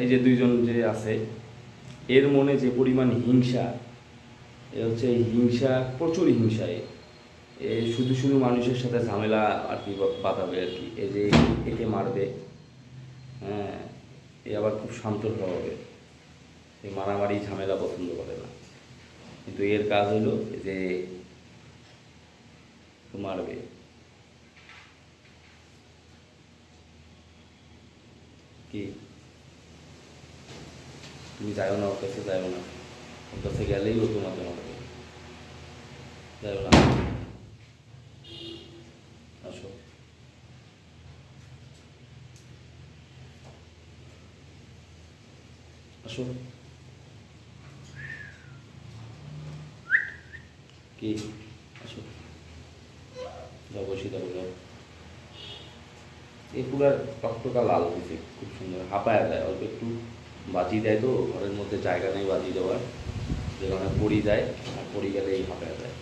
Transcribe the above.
এই যে দুইজন যে আছে, এর মনে যে পরিমাণ হিংসা, এ হচ্ছে হিংসা, প্রচুর হিংসা। এ শুধু শুধু মানুষের সাথে ঝামেলা আর কি বাঁধাবে আর কি। এই যে একে মারবে, হ্যাঁ, এ আবার খুব শান্ত স্বভাবের, এই মারামারি ঝামেলা পছন্দ করে না। কিন্তু এর কাজ হলো যে মারবে। কি তুমি যাও না, ওর কাছে যাও না, ওর কাছে গেলেই ও তোমাকে মারবে। যাও না, আসো। আসো। কি আসো, যাও, বসি যাবো, যাও। এই পুরা টকটকা লাল হয়েছে, খুব সুন্দর হাঁপায়া দেয়, অল্প একটু বাজি দেয় তো, ঘরের মধ্যে জায়গা নেই বাজি দেওয়ার, যেখানে পড়ি যায়, আর পড়ি গেলে এই হাঁপায়া দেয়।